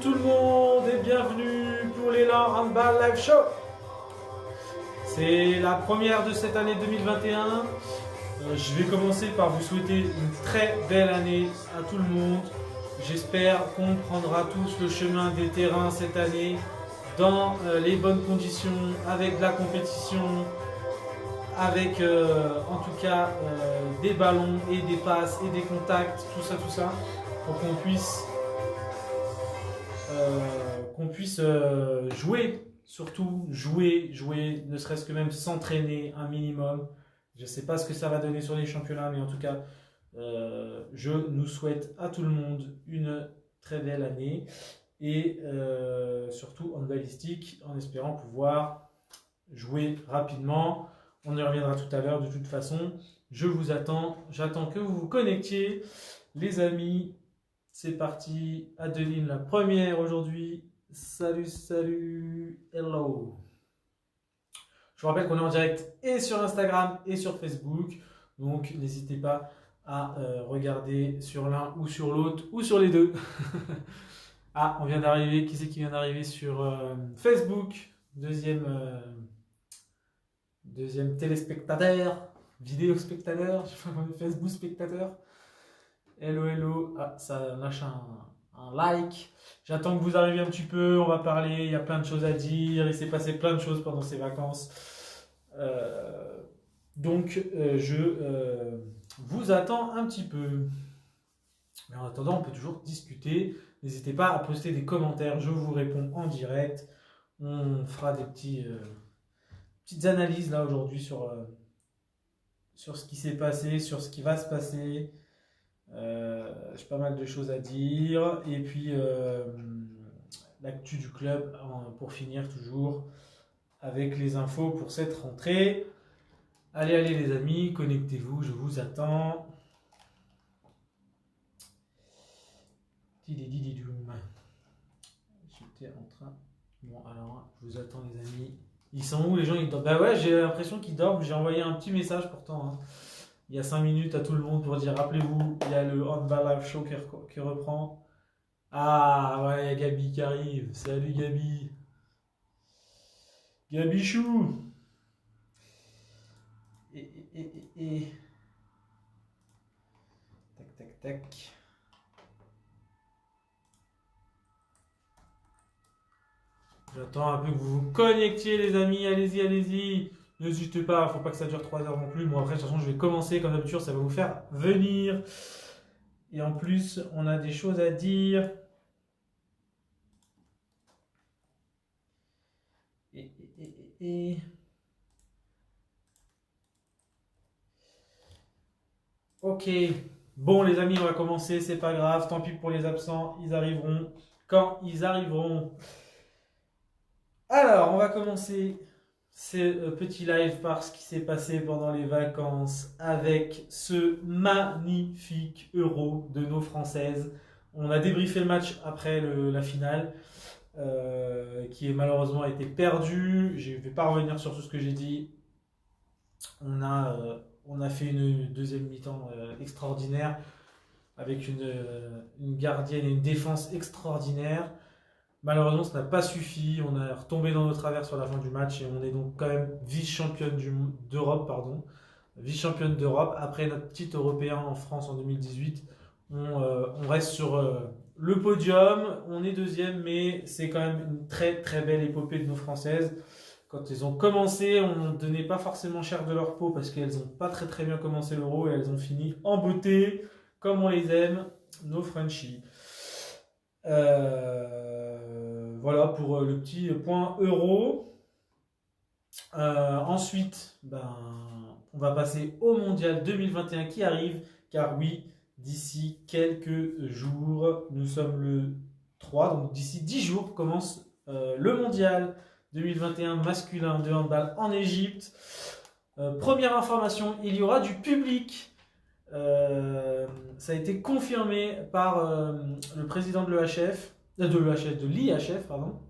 tout le monde et bienvenue pour l'élan Handball Live Show. C'est la première de cette année 2021. Je vais commencer par vous souhaiter une très belle année à tout le monde. J'espère qu'on prendra tous le chemin des terrains cette année dans les bonnes conditions, avec de la compétition, avec en tout cas des ballons et des passes et des contacts, tout ça, pour qu'on puisse jouer, surtout jouer, ne serait-ce que même s'entraîner un minimum. Je ne sais pas ce que ça va donner sur les championnats, mais en tout cas, je nous souhaite à tout le monde une très belle année et surtout handballistique, en espérant pouvoir jouer rapidement. On y reviendra tout à l'heure de toute façon. Je vous attends, j'attends que vous vous connectiez. Les amis, c'est parti. Adeline, la première aujourd'hui. Salut, hello. Je vous rappelle qu'on est en direct et sur Instagram et sur Facebook. Donc n'hésitez pas à regarder sur l'un ou sur l'autre ou sur les deux. Ah, on vient d'arriver. Qui c'est qui vient d'arriver sur Facebook? Deuxième téléspectateur, vidéo spectateur, je sais pas, Facebook spectateur. Hello. Ah, ça lâche un like. J'attends que vous arriviez un petit peu, on va parler, il y a plein de choses à dire, il s'est passé plein de choses pendant ces vacances. Donc, je vous attends un petit peu. Mais en attendant, on peut toujours discuter. N'hésitez pas à poster des commentaires, je vous réponds en direct. On fera des petites analyses là aujourd'hui sur ce qui s'est passé, sur ce qui va se passer. J'ai pas mal de choses à dire. Et puis l'actu du club pour finir toujours avec les infos pour cette rentrée. Allez les amis, connectez-vous, je vous attends. J'étais en train... Bon alors, je vous attends les amis. Ils sont où les gens? Ils dorment. Bah ouais, j'ai l'impression qu'ils dorment. J'ai envoyé un petit message pourtant, hein, il y a 5 minutes à tout le monde pour dire rappelez-vous, il y a le Handball Live Show qui reprend. Ah ouais, il y a Gabi qui arrive. Salut Gabi. Gabichou. Et. Tac. J'attends un peu que vous vous connectiez les amis, allez-y. N'hésitez pas, faut pas que ça dure 3 heures non plus. Bon après de toute façon je vais commencer comme d'habitude, ça va vous faire venir. Et en plus on a des choses à dire. Et... Ok, bon les amis on va commencer, c'est pas grave, tant pis pour les absents, ils arriveront quand ils arriveront. Alors on va commencer ce petit live par ce qui s'est passé pendant les vacances avec ce magnifique Euro de nos Françaises. On a débriefé le match après la finale qui malheureusement a été perdu. Je ne vais pas revenir sur tout ce que j'ai dit. On a fait une deuxième mi-temps extraordinaire avec une gardienne et une défense extraordinaire. Malheureusement, ça n'a pas suffi. On est retombé dans nos travers sur la fin du match et on est donc quand même vice-championne d'Europe. Vice-championne d'Europe. Après notre petit européen en France en 2018, on reste sur le podium. On est deuxième, mais c'est quand même une très très belle épopée de nos Françaises. Quand elles ont commencé, on ne donnait pas forcément cher de leur peau parce qu'elles n'ont pas très très bien commencé l'Euro et elles ont fini en beauté, comme on les aime, nos Frenchies. Voilà pour le petit point euro. Ensuite, on va passer au mondial 2021 qui arrive, car oui, d'ici quelques jours, nous sommes le 3, donc d'ici 10 jours commence le mondial 2021 masculin de handball en Égypte. Première information, il y aura du public. Ça a été confirmé par le président de l'IHF, pardon.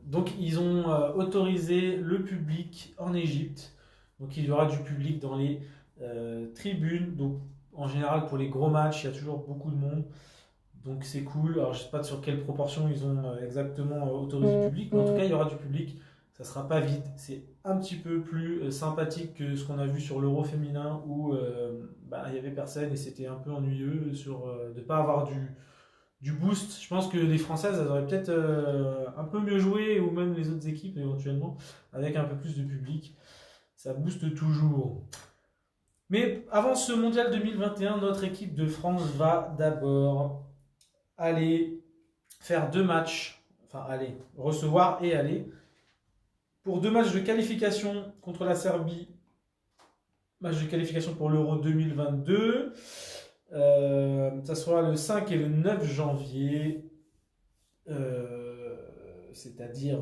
Donc ils ont autorisé le public en Égypte. Donc il y aura du public dans les tribunes. Donc en général pour les gros matchs, il y a toujours beaucoup de monde. Donc c'est cool. Alors je sais pas sur quelle proportion ils ont exactement autorisé le public, mais en tout cas il y aura du public. Ça sera pas vide. C'est un petit peu plus sympathique que ce qu'on a vu sur l'Euro féminin où il y avait personne et c'était un peu ennuyeux de pas avoir du boost. Je pense que les Françaises elles auraient peut-être un peu mieux joué ou même les autres équipes éventuellement avec un peu plus de public. Ça booste toujours. Mais avant ce mondial 2021, notre équipe de France va d'abord aller faire deux matchs, enfin aller recevoir et aller, pour deux matchs de qualification contre la Serbie, match de qualification pour l'Euro 2022. Ça sera le 5 et le 9 janvier, c'est-à-dire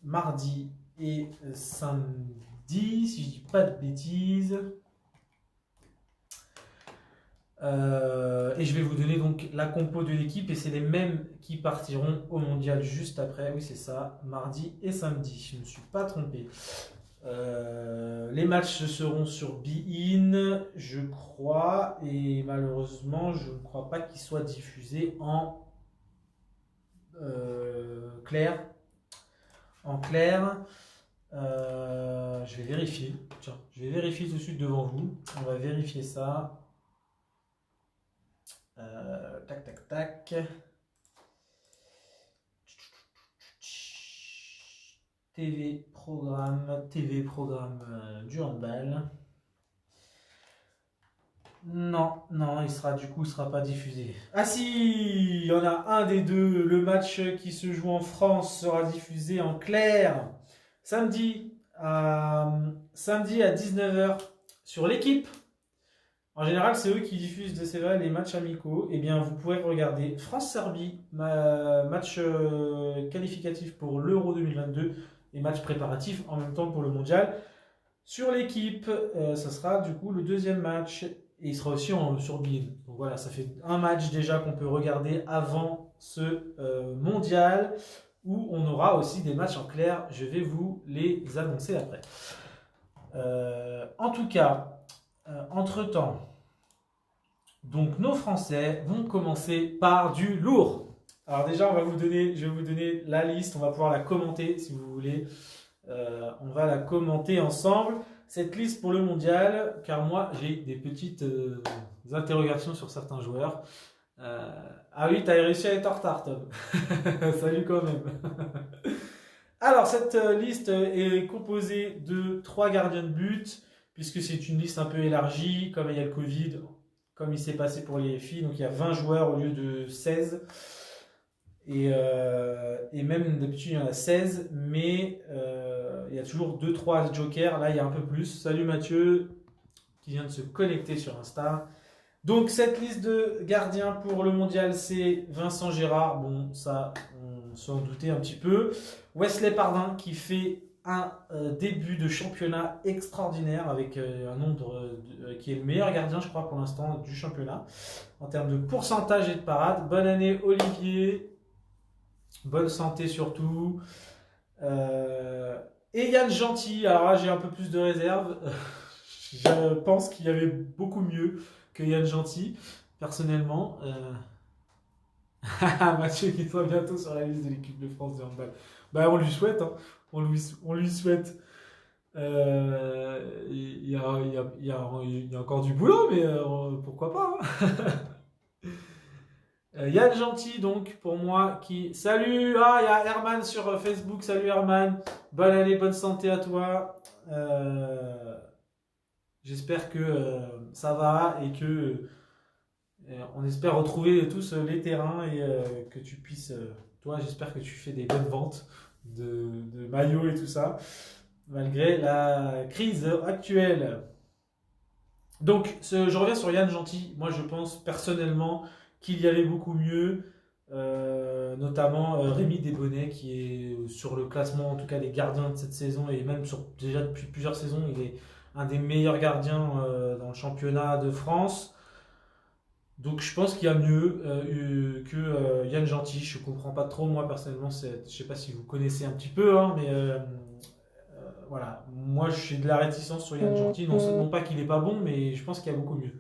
mardi et samedi, si je dis pas de bêtises. Et je vais vous donner donc la compo de l'équipe et c'est les mêmes qui partiront au mondial juste après. Oui, c'est ça, mardi et samedi. Je ne me suis pas trompé. Les matchs seront sur Bein, je crois, et malheureusement, je ne crois pas qu'ils soient diffusés en clair. En clair, je vais vérifier. Tiens, je vais vérifier tout de suite devant vous. On va vérifier ça. Tac, tac, tac. TV programme du handball. Non, il sera pas diffusé. Ah si, il y en a un des deux. Le match qui se joue en France sera diffusé en clair samedi à 19h sur l'équipe. En général, c'est eux qui diffusent c'est vrai, les matchs amicaux. Eh bien, vous pourrez regarder France-Serbie, match qualificatif pour l'Euro 2022 et match préparatif en même temps pour le mondial. Sur l'équipe, ça sera du coup le deuxième match et il sera aussi sur Bein. Donc voilà, ça fait un match déjà qu'on peut regarder avant ce mondial où on aura aussi des matchs en clair. Je vais vous les annoncer après. En tout cas, entre-temps, donc nos Français vont commencer par du lourd. Alors déjà, je vais vous donner la liste, on va pouvoir la commenter si vous voulez. On va la commenter ensemble, cette liste pour le mondial, car moi j'ai des petites interrogations sur certains joueurs. Ah oui, t'as réussi à être en retard, Tom. Salut quand même. Alors, cette liste est composée de 3 gardiens de but, puisque c'est une liste un peu élargie, comme il y a le Covid, comme il s'est passé pour les filles, donc il y a 20 joueurs au lieu de 16. Et même d'habitude, il y en a 16, mais il y a toujours 2-3 jokers. Là, il y a un peu plus. Salut Mathieu, qui vient de se connecter sur Insta. Donc, cette liste de gardiens pour le mondial, c'est Vincent Gérard. Bon, ça, on s'en doutait un petit peu. Wesley Pardin, qui fait un début de championnat extraordinaire, avec un nombre qui est le meilleur gardien, je crois, pour l'instant, du championnat, en termes de pourcentage et de parade. Bonne année, Olivier. Bonne santé surtout. Et Yann Gentil, alors là j'ai un peu plus de réserve. Je pense qu'il y avait beaucoup mieux que Yann Gentil, personnellement. Mathieu qui sera bientôt sur la liste de l'équipe de France de handball. Bah, on lui souhaite, hein. On lui souhaite. Il y a encore du boulot, mais pourquoi pas, hein. Yann Gentil, donc, pour moi, qui... Salut. Ah, il y a Herman sur Facebook. Salut Herman. Bonne année, bonne santé à toi. J'espère que ça va et que on espère retrouver tous les terrains et que tu puisses... toi, j'espère que tu fais des bonnes ventes de maillots et tout ça, malgré la crise actuelle. Donc, je reviens sur Yann Gentil. Moi, je pense personnellement qu'il y avait beaucoup mieux, notamment Rémi Desbonnets qui est sur le classement en tout cas des gardiens de cette saison et même déjà depuis plusieurs saisons, il est un des meilleurs gardiens dans le championnat de France. Donc je pense qu'il y a mieux que Yann Gentil. Je ne comprends pas trop moi personnellement, je ne sais pas si vous connaissez un petit peu, hein, mais voilà, moi j'ai de la réticence sur Yann Gentil, non pas qu'il n'est pas bon, mais je pense qu'il y a beaucoup mieux.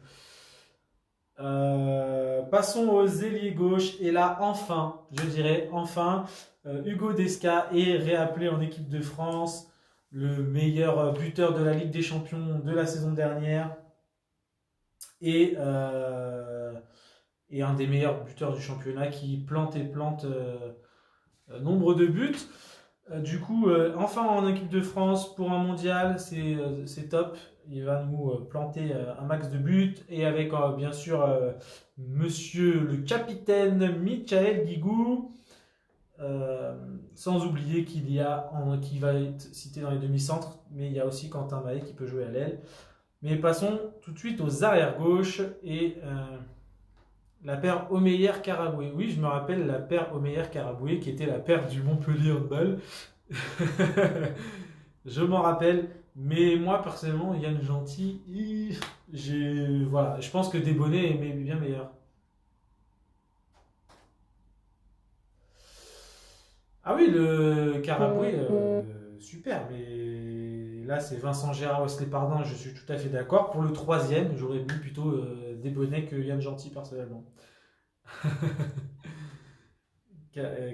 Passons aux ailiers gauche. Et là, enfin, je dirais, enfin, Hugo Desca est réappelé en équipe de France, le meilleur buteur de la Ligue des Champions de la saison dernière et, et un des meilleurs buteurs du championnat qui plante et plante nombre de buts. Du coup, enfin en équipe de France pour un mondial, c'est top. Il va nous planter un max de buts. Et avec bien sûr monsieur le capitaine Michael Guigou. Sans oublier qui va être cité dans les demi-centres, mais il y a aussi Quentin Mahé qui peut jouer à l'aile. Mais passons tout de suite aux arrières gauche et la paire Omeyer-Karaboué. Oui, je me rappelle la paire Omeyer-Karaboué qui était la paire du Montpellier Handball. Je m'en rappelle, mais moi personnellement, Yann Gentil, voilà, je pense que Desbonnets est bien meilleur. Ah oui, le Karaboué, super, mais là c'est Vincent Gérard Wesley Pardin, je suis tout à fait d'accord. Pour le troisième, j'aurais vu plutôt Desbonnets que Yann Gentil personnellement.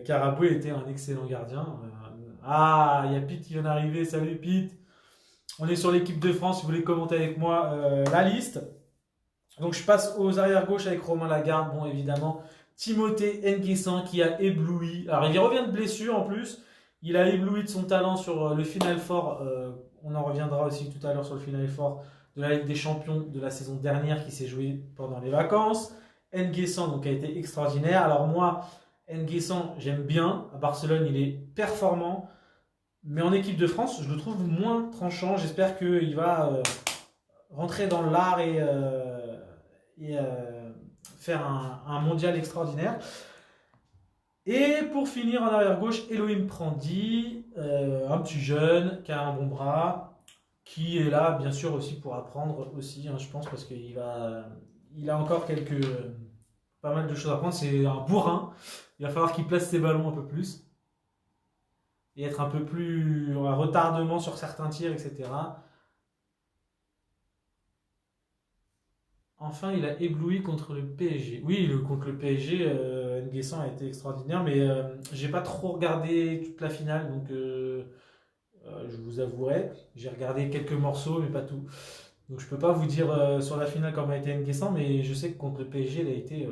Karaboué était un excellent gardien. Ah, il y a Pete qui vient d'arriver, salut Pete. On est sur l'équipe de France, si vous voulez commenter avec moi la liste. Donc je passe aux arrières gauche avec Romain Lagarde, bon évidemment. Timothée Nguessan qui a ébloui. Alors il revient de blessure en plus. Il a ébloui de son talent sur le Final Four. On en reviendra aussi tout à l'heure sur le Final Four de la Ligue des Champions de la saison dernière qui s'est jouée pendant les vacances. Nguessan donc a été extraordinaire. Alors moi, Nguessan j'aime bien. À Barcelone il est performant. Mais en équipe de France, je le trouve moins tranchant. J'espère qu'il va rentrer dans l'art et faire un mondial extraordinaire. Et pour finir en arrière gauche, Elohim Prandi, un petit jeune qui a un bon bras, qui est là bien sûr aussi pour apprendre aussi, hein, je pense, parce il a encore pas mal de choses à apprendre. C'est un bourrin. Il va falloir qu'il place ses ballons un peu plus et être un peu plus à retardement sur certains tirs, etc. Enfin, il a ébloui contre le PSG. Oui, contre le PSG, Nguessan a été extraordinaire, mais j'ai pas trop regardé toute la finale, donc je vous avouerai, j'ai regardé quelques morceaux, mais pas tout. Donc je peux pas vous dire sur la finale comment a été Nguessan, mais je sais que contre le PSG, il a été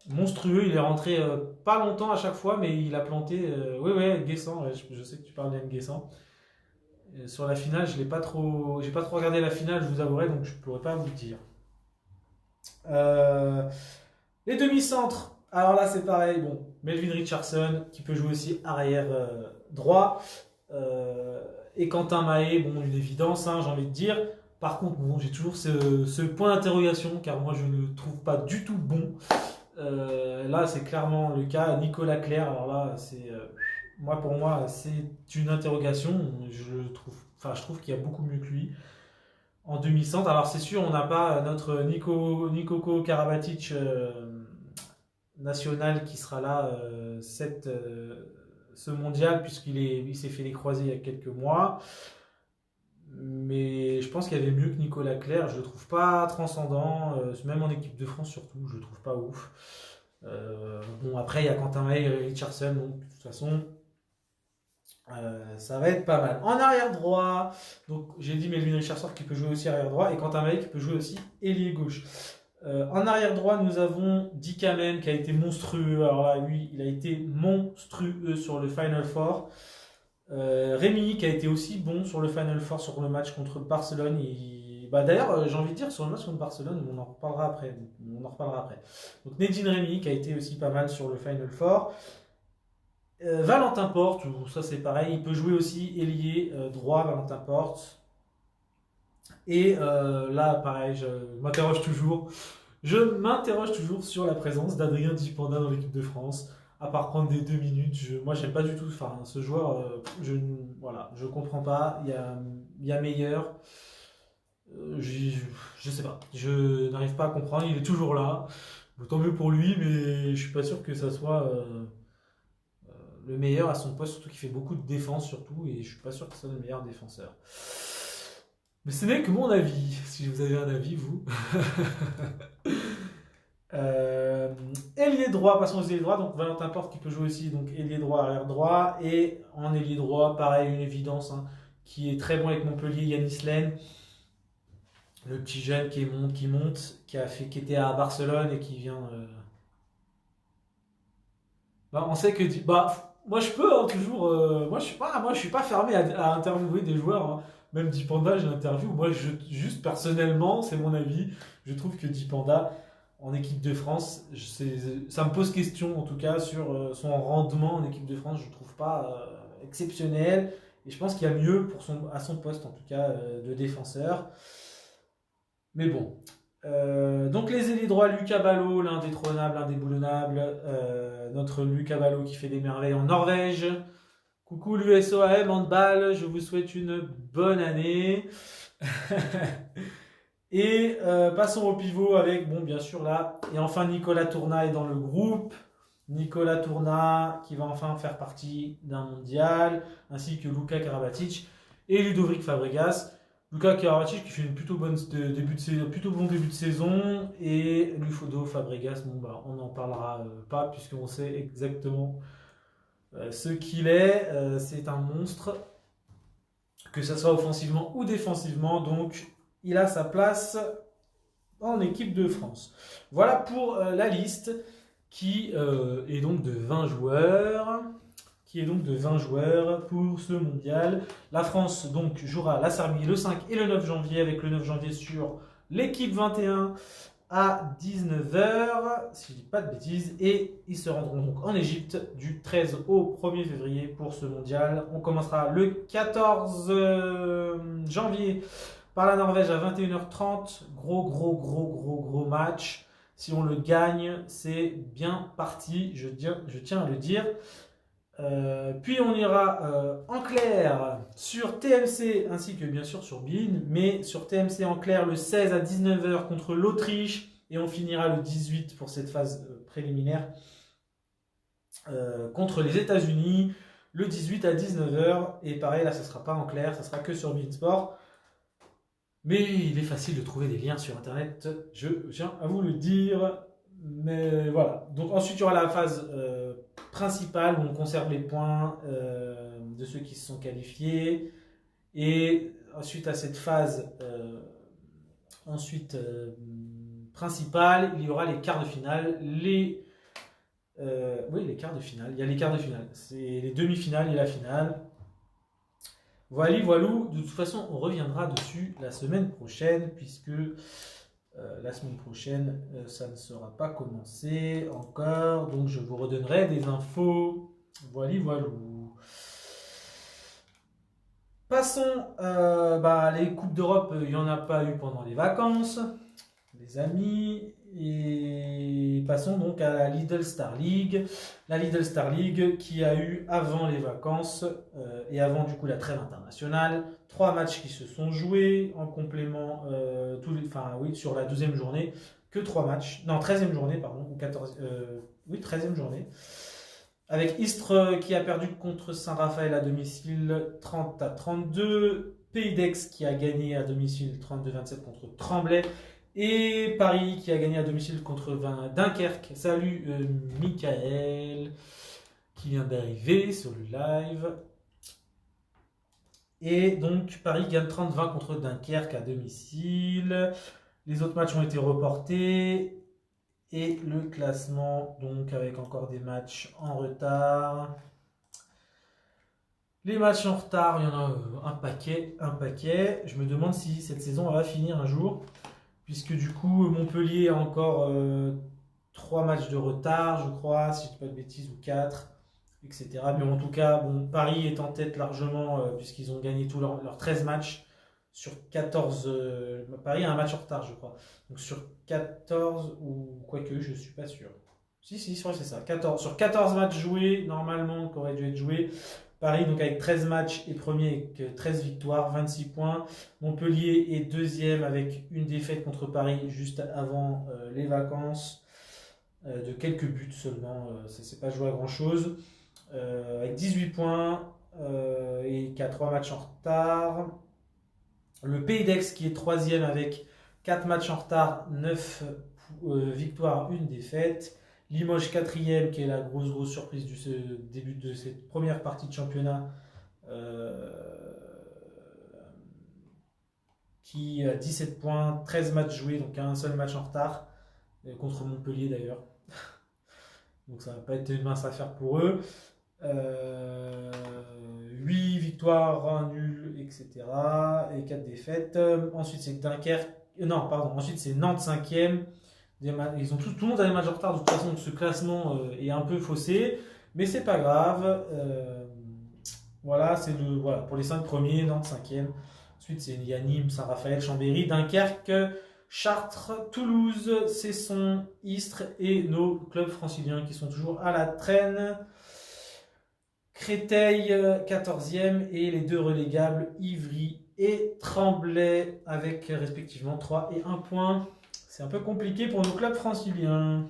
monstrueux. Il est rentré pas longtemps à chaque fois, mais il a planté. Oui, ouais, Nguessan, ouais, je sais que tu parles d'Nguessan. Sur la finale, j'ai pas trop regardé la finale, je vous avouerai, donc je pourrais pas vous dire. Euh, les demi-centres, alors là c'est pareil, bon, Melvin Richardson qui peut jouer aussi arrière droit euh, et Quentin Mahé, bon, une évidence, hein, j'ai envie de dire. Par contre, bon, j'ai toujours ce point d'interrogation car moi je ne le trouve pas du tout bon. Là c'est clairement le cas. Nicolas Clerc, alors là c'est pour moi c'est une interrogation. Je trouve qu'il y a beaucoup mieux que lui en demi-centre. Alors c'est sûr, on n'a pas notre Nikoko Karabatic national qui sera là ce mondial il s'est fait les croisés il y a quelques mois. Mais je pense qu'il y avait mieux que Nicolas Clerc. Je le trouve pas transcendant, même en équipe de France surtout, je le trouve pas ouf. Bon après il y a Quentin May et Richardson, donc de toute façon ça va être pas mal. En arrière droit, donc j'ai dit Melvin Richardson qui peut jouer aussi arrière droit et Quentin Mahé qui peut jouer aussi ailier gauche. En arrière droit, nous avons Dick Amen qui a été monstrueux. Alors là, lui, il a été monstrueux sur le Final Four. Rémi qui a été aussi bon sur le Final Four sur le match contre Barcelone. D'ailleurs, j'ai envie de dire sur le match contre Barcelone, on en reparlera après. Donc Nedine Rémi qui a été aussi pas mal sur le Final Four. Valentin Porte, ça c'est pareil, il peut jouer aussi ailier droit, Valentin Porte. Et là, pareil, je m'interroge toujours sur la présence d'Adrien Dupanda dans l'équipe de France, à part prendre des 2 minutes. Moi, j'aime pas du tout ce joueur. Voilà, je comprends pas. Il y a meilleur. Je sais pas. Je n'arrive pas à comprendre. Il est toujours là. Bon, tant mieux pour lui, mais je suis pas sûr que ça soit le meilleur à son poste, surtout qu'il fait beaucoup de défense surtout, et je suis pas sûr que ce soit le meilleur défenseur. Mais ce n'est que mon avis, si vous avez un avis, vous. Euh, ailier droit, passons aux ailiers droits. Donc Valentin Porte qui peut jouer aussi, donc ailier droit, arrière droit. Et en ailier droit, pareil, une évidence, hein, qui est très bon avec Montpellier, Yanis Len, le petit jeune qui monte, qui était à Barcelone et qui vient. Bah, on sait que bah, moi je peux, hein, toujours. Moi je suis pas fermé à interviewer des joueurs, hein. Même Dipanda, j'ai interview. Moi, juste personnellement, c'est mon avis. Je trouve que Dipanda, en équipe de France, ça me pose question en tout cas sur son rendement en équipe de France. Je ne trouve pas exceptionnel. Et je pense qu'il y a mieux à son poste, en tout cas, de défenseur. Mais bon. Donc les ailiers droits, Lucas Ballot, l'indétrônable, indéboulonnable. Notre Lucas Ballot qui fait des merveilles en Norvège. Coucou l'USOAM handball, je vous souhaite une bonne année. Et passons au pivot avec, bon, bien sûr là, et enfin Nicolas Tourna est dans le groupe. Nicolas Tourna qui va enfin faire partie d'un mondial, ainsi que Luka Karabatic et Ludovic Fabregas. Luka Karabatic qui fait une plutôt bon début de saison, et Lufodo Fabregas, bon, bah, on n'en parlera pas puisqu'on sait exactement ce qu'il est. C'est un monstre, que ce soit offensivement ou défensivement, donc il a sa place en équipe de France. Voilà pour la liste qui est donc de 20 joueurs. Qui est donc de 20 joueurs pour ce mondial. La France donc jouera la Serbie le 5 et le 9 janvier, avec le 9 janvier sur l'équipe 21 à 19h, si je dis pas de bêtises, et ils se rendront donc en Égypte du 13 au 1er février pour ce mondial. On commencera le 14 janvier par la Norvège à 21h30. Gros match. Si on le gagne, c'est bien parti, je tiens à le dire. Puis on ira en clair sur TMC ainsi que bien sûr sur BeIN, mais sur TMC en clair le 16 à 19h contre l'Autriche, et on finira le 18 pour cette phase préliminaire contre les États-Unis le 18 à 19h. Et pareil, là ça sera pas en clair, ça sera que sur BeIN Sport. Mais il est facile de trouver des liens sur internet, je tiens à vous le dire. Mais voilà. Donc ensuite il y aura la phase principale où on conserve les points de ceux qui se sont qualifiés. Et ensuite à cette phase principale, il y aura les quarts de finale. Les quarts de finale. Il y a les quarts de finale. C'est les demi-finales et la finale. Voilà, voilou. De toute façon, on reviendra dessus la semaine prochaine, puisque la semaine prochaine, ça ne sera pas commencé encore. Donc, je vous redonnerai des infos. Voilà, voilou. Passons, les Coupes d'Europe, il n'y en a pas eu pendant les vacances, les amis. Et passons donc à la Lidl Star League. La Lidl Star League qui a eu avant les vacances et avant du coup la trêve internationale, 3 matchs qui se sont joués en complément sur la 12e journée, que 3 matchs, non 13e journée pardon, ou 14, 13e journée. Avec Istres qui a perdu contre Saint-Raphaël à domicile 30 à 32, Pays d'Aix qui a gagné à domicile 32-27 contre Tremblay, et Paris qui a gagné à domicile contre Dunkerque. Salut Michael qui vient d'arriver sur le live. Et donc Paris gagne 30-20 contre Dunkerque à domicile. Les autres matchs ont été reportés. Et le classement, donc avec encore des matchs en retard. Les matchs en retard, il y en a un paquet. Je me demande si cette saison va finir un jour, puisque du coup Montpellier a encore 3 matchs de retard, je crois, si je ne dis pas de bêtises, ou 4, etc. Mais en tout cas, bon, Paris est en tête largement, puisqu'ils ont gagné tous leurs 13 matchs sur 14. Paris a un match en retard, je crois. Donc sur 14, ou quoique, je ne suis pas sûr. Si, je crois que c'est ça. 14. Sur 14 matchs joués, normalement, qui auraient dû être joués, Paris, donc avec 13 matchs, est premier avec 13 victoires, 26 points. Montpellier est deuxième avec une défaite contre Paris juste avant les vacances, de quelques buts seulement. Ça ne s'est pas joué à grand chose. Avec 18 points et qui a 3 matchs en retard. Le Pays d'Aix qui est troisième avec 4 matchs en retard, 9 victoires, 1 défaite. Limoges quatrième qui est la grosse surprise du début de cette première partie de championnat. Qui a 17 points, 13 matchs joués, donc un seul match en retard, contre Montpellier d'ailleurs. Donc ça va pas être une mince affaire pour eux. 8 victoires, 1 nul, etc. Et 4 défaites. Ensuite c'est Dunkerque. Non, pardon. Ensuite c'est Nantes 5e. Ils ont tout le monde a des matchs en retard. De toute façon, donc ce classement est un peu faussé. Mais c'est pas grave. Voilà, voilà, pour les 5 premiers, Nantes 5e. Ensuite, il y a Nîmes, Saint-Raphaël, Chambéry, Dunkerque, Chartres, Toulouse, Cesson, Istres et nos clubs franciliens qui sont toujours à la traîne. Créteil 14e et les 2 relégables Ivry et Tremblay avec respectivement 3 et 1 point. C'est un peu compliqué pour nos clubs franciliens.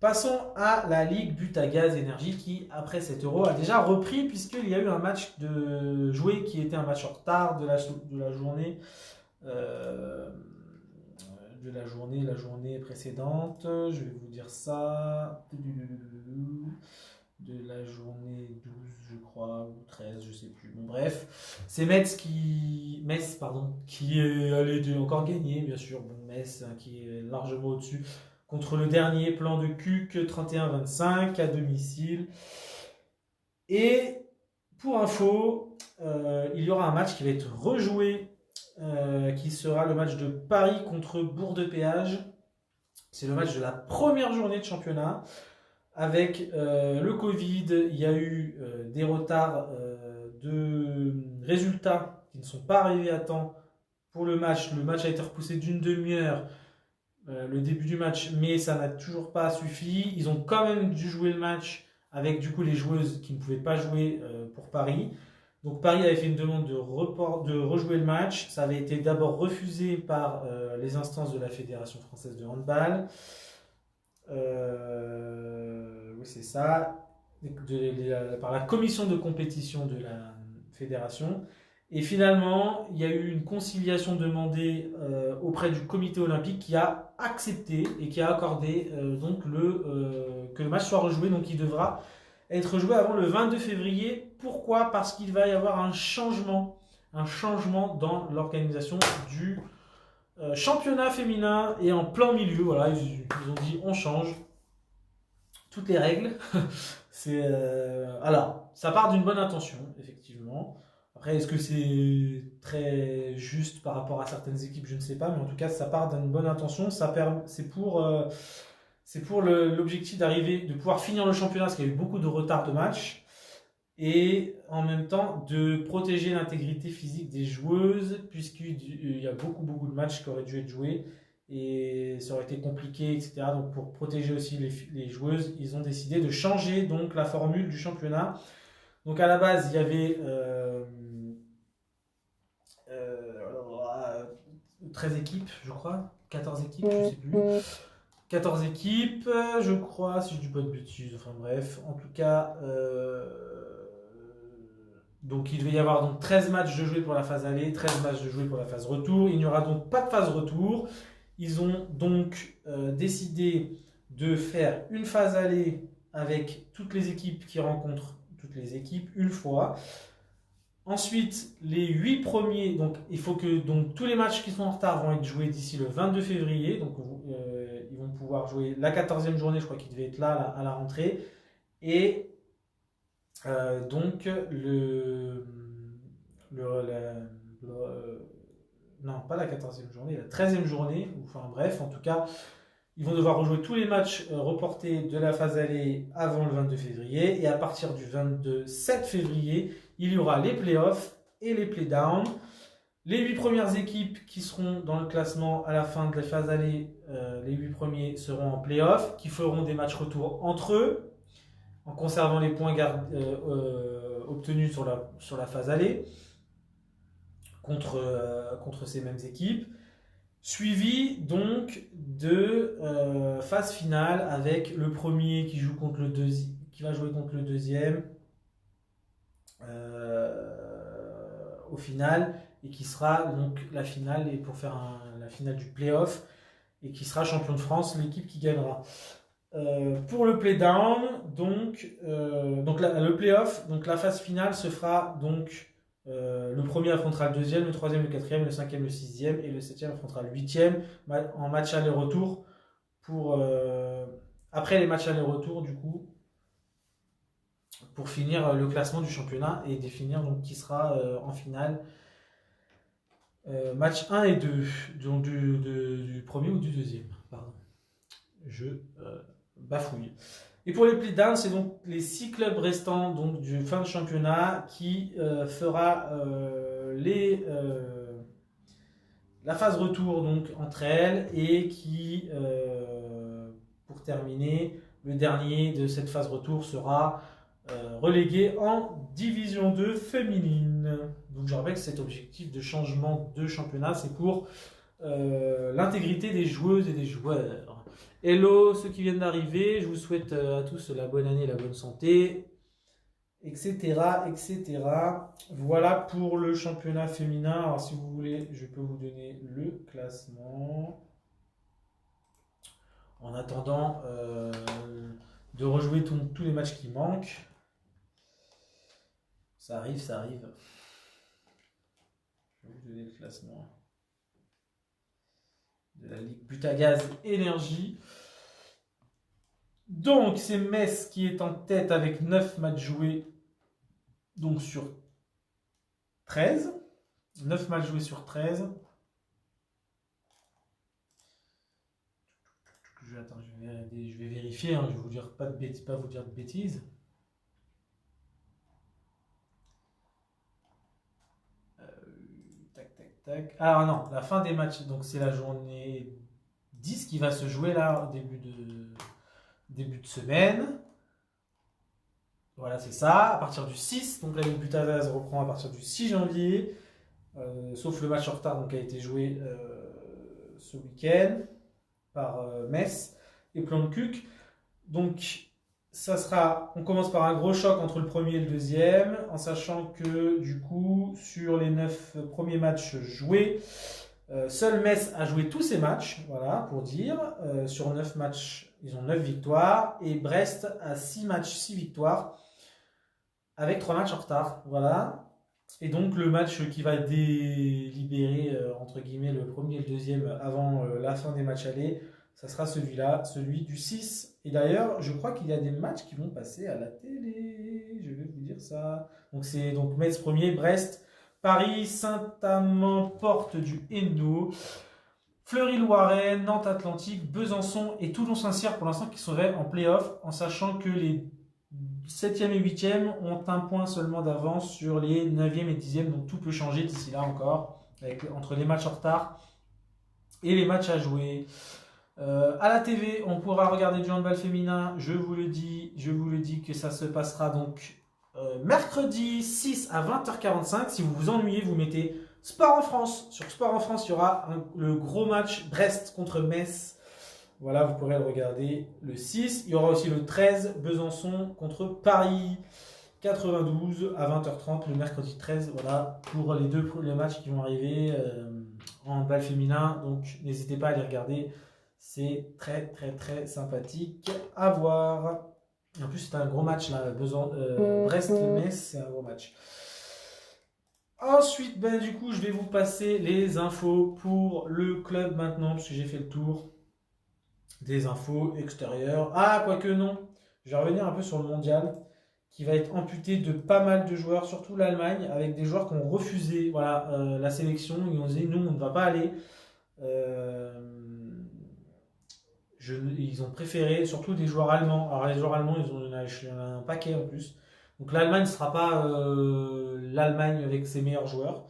Passons à la Ligue But à Gaz Énergie qui, après cet Euro, a déjà repris puisqu'il y a eu un match de joué qui était un match en retard de la journée. La journée précédente. Je vais vous dire ça. De la journée 12, je crois, ou 13, je sais plus. Bon, bref, c'est Metz qui allait encore gagner, bien sûr. Bon, Metz qui est largement au-dessus contre le dernier plan de Cuc 31-25 à domicile. Et pour info, il y aura un match qui va être rejoué, qui sera le match de Paris contre Bourg-de-Péage. C'est le match de la première journée de championnat. Avec le Covid, il y a eu des retards de résultats qui ne sont pas arrivés à temps pour le match. Le match a été repoussé d'une demi-heure, le début du match, mais ça n'a toujours pas suffi. Ils ont quand même dû jouer le match avec du coup les joueuses qui ne pouvaient pas jouer pour Paris. Donc Paris avait fait une demande de rejouer le match. Ça avait été d'abord refusé par les instances de la Fédération française de handball. Oui, c'est ça. Par la commission de compétition de la fédération. Et finalement, il y a eu une conciliation demandée auprès du comité olympique qui a accepté et qui a accordé que le match soit rejoué. Donc il devra être joué avant le 22 février. Pourquoi ? Parce qu'il va y avoir un changement dans l'organisation du championnat féminin et en plein milieu. Voilà, ils ont dit on change toutes les règles. Alors, ça part d'une bonne intention, effectivement. Après, est-ce que c'est très juste par rapport à certaines équipes? Je ne sais pas, mais en tout cas, ça part d'une bonne intention. C'est pour l'objectif de pouvoir finir le championnat, parce qu'il y a eu beaucoup de retard de match, et en même temps de protéger l'intégrité physique des joueuses, puisqu'il y a beaucoup de matchs qui auraient dû être joués, et ça aurait été compliqué, etc. Donc pour protéger aussi les joueuses, ils ont décidé de changer donc la formule du championnat. Donc à la base, il y avait 13 équipes, je crois, 14 équipes, je sais plus. 14 équipes, je crois, si je dis pas de bêtises, enfin bref, en tout cas, donc il devait y avoir donc 13 matchs de jouer pour la phase aller, 13 matchs de jouer pour la phase retour. Il n'y aura donc pas de phase retour. Ils ont donc décidé de faire une phase aller avec toutes les équipes qui rencontrent toutes les équipes une fois. Ensuite, les 8 premiers, donc il faut que tous les matchs qui sont en retard vont être joués d'ici le 22 février. Donc ils vont pouvoir jouer la 14e journée, je crois qu'il devait être là à la rentrée. Et donc non, pas la 14e journée, la 13e journée, enfin bref, en tout cas, ils vont devoir rejouer tous les matchs reportés de la phase aller avant le 22 février. Et à partir du 27 février, il y aura les playoffs et les playdowns. Les 8 premières équipes qui seront dans le classement à la fin de la phase aller, les 8 premiers seront en playoffs, qui feront des matchs retour entre eux, en conservant les points obtenus sur la phase aller contre ces mêmes équipes. Suivi donc de phase finale avec le premier qui joue contre le deuxième, qui va jouer contre le deuxième au final, et qui sera donc la finale, et pour faire la finale du play-off, et qui sera champion de France, l'équipe qui gagnera. Pour le play-down, donc le play-off, donc la phase finale se fera donc le premier affrontera le deuxième, le troisième le quatrième, le cinquième le sixième et le septième affrontera le huitième en match aller-retour après les matchs aller-retour du coup pour finir le classement du championnat et définir donc qui sera en finale match 1 et 2 donc du premier ou du deuxième pardon je bafouille. Et pour les play-down, c'est donc les 6 clubs restants donc, du fin de championnat qui fera la phase retour donc, entre elles et qui, pour terminer, le dernier de cette phase retour sera relégué en Division 2 féminine. Donc je rappelle que cet objectif de changement de championnat, c'est pour l'intégrité des joueuses et des joueurs. Hello ceux qui viennent d'arriver, je vous souhaite à tous la bonne année, la bonne santé, etc. etc. Voilà pour le championnat féminin. Alors si vous voulez, je peux vous donner le classement. En attendant de rejouer tous les matchs qui manquent. Ça arrive, ça arrive. Je vais vous donner le classement de la Ligue Butagaz Énergie. Donc, c'est Metz qui est en tête avec 9 matchs joués donc sur 13. 9 matchs joués sur 13. Attends, je vais vérifier, hein, je vais vous dire pas vous dire de bêtises. Tac, tac, tac. Ah non, la fin des matchs, donc c'est la journée 10 qui va se jouer là au début de semaine. Voilà, c'est ça. À partir du 6, donc la Ligue Butagaz reprend à partir du 6 janvier. Sauf le match en retard donc, qui a été joué ce week-end par Metz et Plan de Cuc. Donc, on commence par un gros choc entre le premier et le deuxième, en sachant que du coup, sur les 9 premiers matchs joués, seul Metz a joué tous ses matchs, voilà, pour dire. Sur 9 matchs, ils ont 9 victoires, et Brest a 6 matchs, 6 victoires, avec 3 matchs en retard, voilà. Et donc le match qui va délibérer, entre guillemets, le premier et le deuxième avant la fin des matchs allés, ça sera celui-là, celui du 6. Et d'ailleurs, je crois qu'il y a des matchs qui vont passer à la télé. Je vais vous dire ça. Donc c'est donc Metz premier, Brest, Paris, Saint-Amand, Porte du Hainaut, Fleury-Loiret, Nantes Atlantique, Besançon et Toulon-Saint-Cyr pour l'instant qui seraient en play-off, en sachant que les 7e et 8e ont un point seulement d'avance sur les 9e et 10e, donc tout peut changer d'ici là encore, entre les matchs en retard et les matchs à jouer. À la TV, on pourra regarder du handball féminin, je vous le dis que ça se passera donc mercredi 6 à 20h45. Si vous vous ennuyez, vous mettez Sport en France. Sur Sport en France, il y aura le gros match Brest contre Metz. Voilà, vous pourrez le regarder le 6. Il y aura aussi le 13, Besançon contre Paris. 92 à 20h30 le mercredi 13. Voilà, pour les matchs qui vont arriver en handball féminin. Donc, n'hésitez pas à les regarder. C'est très, très, très sympathique à voir. En plus, c'est un gros match là. Brest-Metz, c'est un gros match. Ensuite, du coup, je vais vous passer les infos pour le club maintenant, parce que j'ai fait le tour des infos extérieures. Ah, quoique non. Je vais revenir un peu sur le mondial, qui va être amputé de pas mal de joueurs, surtout l'Allemagne, avec des joueurs qui ont refusé la sélection. Ils ont dit, nous, on ne va pas aller. Ils ont préféré, surtout des joueurs allemands. Alors les joueurs allemands, il y en a un paquet en plus. Donc l'Allemagne ne sera pas l'Allemagne avec ses meilleurs joueurs,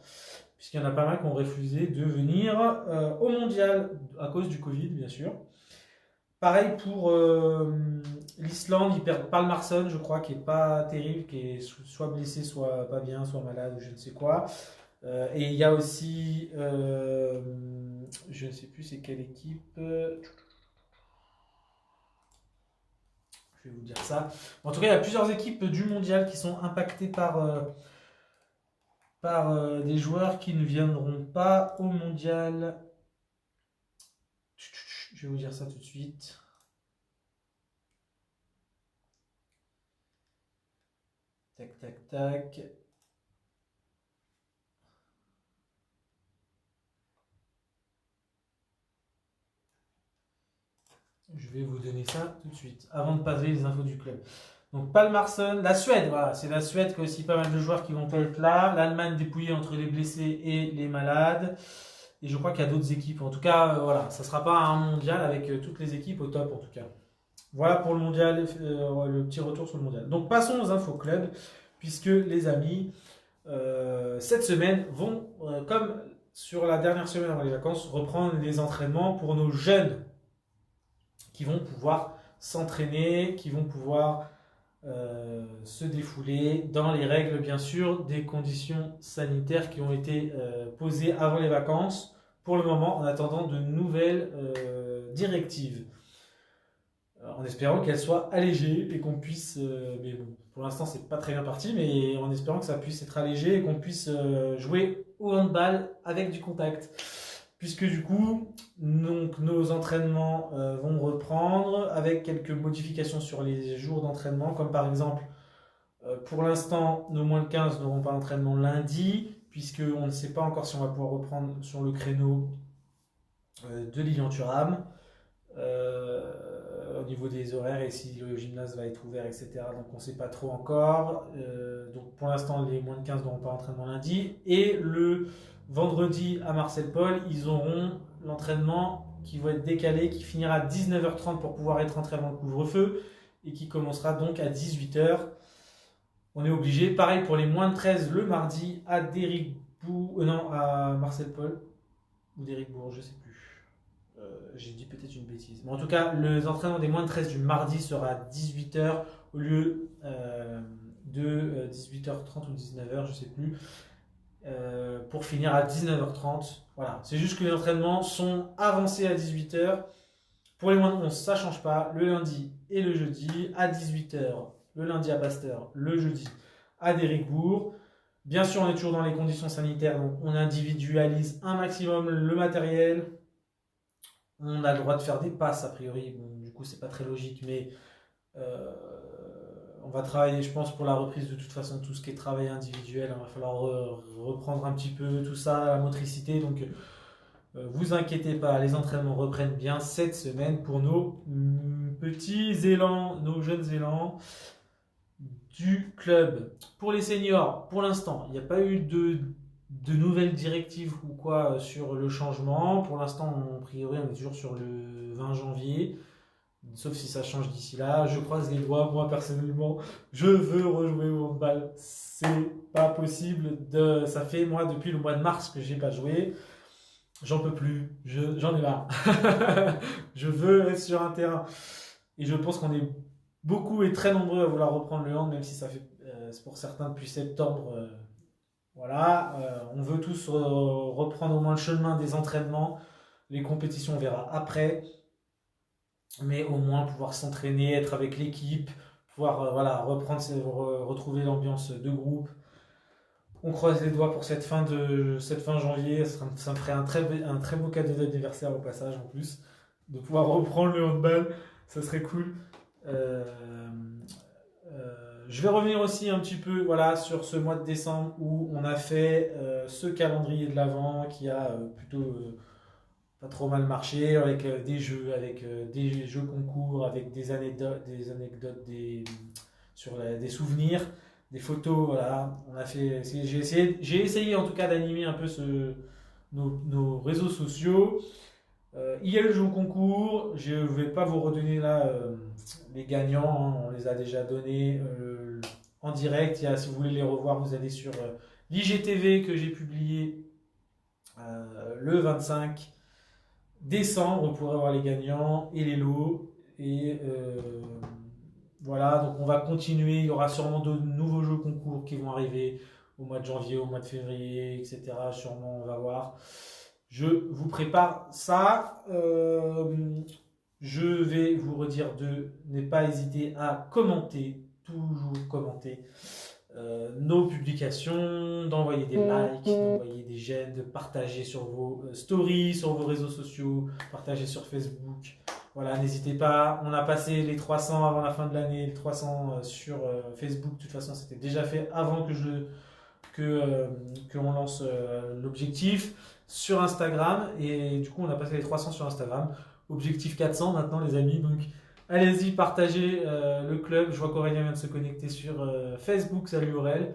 puisqu'il y en a pas mal qui ont refusé de venir au mondial à cause du Covid, bien sûr. Pareil pour l'Islande, ils perdent Palmarsson, je crois, qui est pas terrible, qui est soit blessé, soit pas bien, soit malade, ou je ne sais quoi. Et il y a aussi, je ne sais plus c'est quelle équipe. Je vais vous dire ça. En tout cas, il y a plusieurs équipes du mondial qui sont impactées par par des joueurs qui ne viendront pas au mondial. Je vais vous dire ça tout de suite. Tac, tac, tac. Je vais vous donner ça tout de suite, avant de passer les infos du club. Donc Palmarsson, la Suède, voilà, c'est la Suède qui a aussi pas mal de joueurs qui vont pas être là. L'Allemagne dépouillée entre les blessés et les malades. Et je crois qu'il y a d'autres équipes. En tout cas, voilà, ça sera pas un mondial avec toutes les équipes au top en tout cas. Voilà pour le mondial, le petit retour sur le mondial. Donc passons aux infos club, puisque les amis, cette semaine vont, comme sur la dernière semaine avant les vacances, reprendre les entraînements pour nos jeunes qui vont pouvoir s'entraîner, qui vont pouvoir se défouler dans les règles bien sûr des conditions sanitaires qui ont été posées avant les vacances pour le moment en attendant de nouvelles directives en espérant qu'elles soient allégées et qu'on puisse mais bon, pour l'instant c'est pas très bien parti mais en espérant que ça puisse être allégé et qu'on puisse jouer au handball avec du contact puisque du coup donc, nos entraînements vont reprendre avec quelques modifications sur les jours d'entraînement, comme par exemple, pour l'instant, nos moins de 15 n'auront pas d'entraînement lundi, puisqu'on ne sait pas encore si on va pouvoir reprendre sur le créneau de Lilian-Thuram, au niveau des horaires et si le gymnase va être ouvert, etc. Donc on ne sait pas trop encore. Donc pour l'instant, les moins de 15 n'auront pas d'entraînement lundi. Et le vendredi à Marcel Paul, ils auront l'entraînement qui va être décalé, qui finira à 19h30 pour pouvoir être rentré avant le couvre-feu et qui commencera donc à 18h. On est obligé. Pareil pour les moins de 13 le mardi à à Marcel Paul ou d'Héricourt, je ne sais plus. J'ai dit peut-être une bêtise. Mais en tout cas, les entraînements des moins de 13 du mardi sera à 18h au lieu de 18h30 ou 19h, je ne sais plus. Pour finir à 19h30. Voilà, c'est juste que les entraînements sont avancés à 18h. Pour les moins de 11, ça ne change pas. Le lundi et le jeudi à 18h. Le lundi à Pasteur, le jeudi à Déricourt. Bien sûr, on est toujours dans les conditions sanitaires, donc on individualise un maximum le matériel. On a le droit de faire des passes, a priori. Bon, du coup, c'est pas très logique, mais on va travailler, je pense, pour la reprise de toute façon, tout ce qui est travail individuel. Il va falloir reprendre un petit peu tout ça, la motricité. Donc, vous inquiétez pas, les entraînements reprennent bien cette semaine pour nos petits élans, nos jeunes élans du club. Pour les seniors, pour l'instant, il n'y a pas eu de nouvelles directives ou quoi sur le changement. Pour l'instant, a priori, on est toujours sur le 20 janvier. Sauf si ça change d'ici là. Je croise les doigts. Moi, personnellement, je veux rejouer au handball. C'est pas possible. Ça fait, moi, depuis le mois de mars que j'ai pas joué. J'en peux plus. J'en ai marre. Je veux être sur un terrain. Et je pense qu'on est beaucoup et très nombreux à vouloir reprendre le hand, même si ça fait, c'est pour certains depuis septembre. Voilà. On veut tous reprendre au moins le chemin des entraînements. Les compétitions, on verra après. Mais au moins pouvoir s'entraîner, être avec l'équipe, pouvoir voilà, retrouver l'ambiance de groupe. On croise les doigts pour cette fin janvier, ça me ferait un très beau cadeau d'anniversaire au passage en plus, de pouvoir reprendre le handball, ça serait cool. Je vais revenir aussi un petit peu voilà, sur ce mois de décembre où on a fait ce calendrier de l'Avent qui a plutôt pas trop mal marché avec des jeux concours, avec des anecdotes, des souvenirs, des photos. Voilà, j'ai essayé en tout cas d'animer un peu nos réseaux sociaux. Il y a eu le jeu concours. Je ne vais pas vous redonner là les gagnants. Hein, on les a déjà donnés en direct. Si vous voulez les revoir, vous allez sur l'IGTV que j'ai publié le 25 décembre, on pourrait avoir les gagnants et les lots. Et voilà, donc on va continuer. Il y aura sûrement de nouveaux jeux concours qui vont arriver au mois de janvier, au mois de février, etc. Sûrement, on va voir. Je vous prépare ça. Je vais vous redire de ne pas hésiter à commenter, toujours commenter. nos publications, d'envoyer des likes, d'envoyer des j'aime, de partager sur vos stories, sur vos réseaux sociaux, partager sur Facebook. Voilà, n'hésitez pas. On a passé les 300 avant la fin de l'année, les 300 sur Facebook. De toute façon, c'était déjà fait avant qu'on lance l'objectif sur Instagram. Et du coup, on a passé les 300 sur Instagram. Objectif 400 maintenant, les amis. Donc, allez-y, partagez le club. Je vois qu'Aurélien vient de se connecter sur Facebook. Salut Aurel.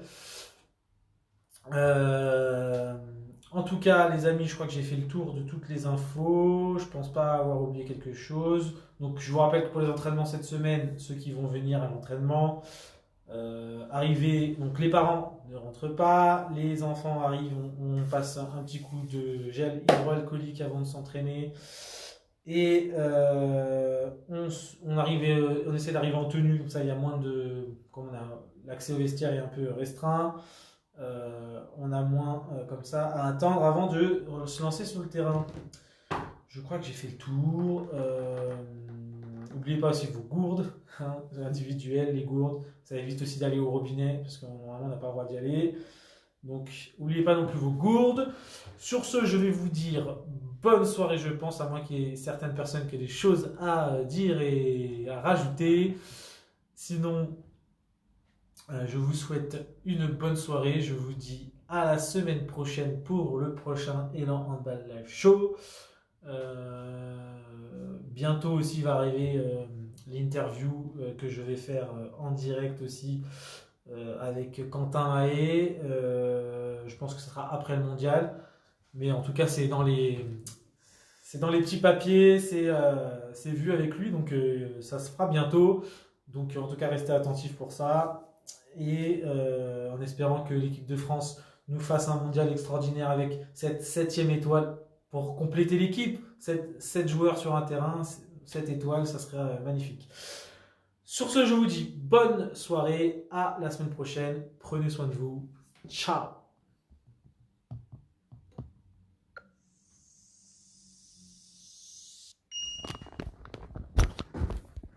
En tout cas, les amis, je crois que j'ai fait le tour de toutes les infos. Je pense pas avoir oublié quelque chose. Donc, je vous rappelle que pour les entraînements cette semaine, ceux qui vont venir à l'entraînement, arriver, donc les parents ne rentrent pas, les enfants arrivent, on passe un petit coup de gel hydroalcoolique avant de s'entraîner. Et on essaie d'arriver en tenue, comme ça il y a moins de. Comme l'accès au vestiaire est un peu restreint, on a moins comme ça à attendre avant de se lancer sur le terrain. Je crois que j'ai fait le tour. N'oubliez pas aussi vos gourdes individuelles, les gourdes. Ça évite aussi d'aller au robinet, parce que normalement on n'a pas le droit d'y aller. Donc, n'oubliez pas non plus vos gourdes. Sur ce, je vais vous dire bonne soirée, je pense, à moins qu'il y ait certaines personnes qui aient des choses à dire et à rajouter. Sinon, je vous souhaite une bonne soirée. Je vous dis à la semaine prochaine pour le prochain Élan Handball Live Show. Bientôt aussi va arriver l'interview que je vais faire en direct aussi avec Quentin Mahé. Je pense que ce sera après le mondial. Mais en tout cas, c'est dans les petits papiers, c'est vu avec lui. Donc ça se fera bientôt. Donc en tout cas, restez attentifs pour ça. Et en espérant que l'équipe de France nous fasse un mondial extraordinaire avec cette 7e étoile pour compléter l'équipe. 7 joueurs sur un terrain, 7 étoiles, ça serait magnifique. Sur ce, je vous dis bonne soirée, à la semaine prochaine, prenez soin de vous, ciao.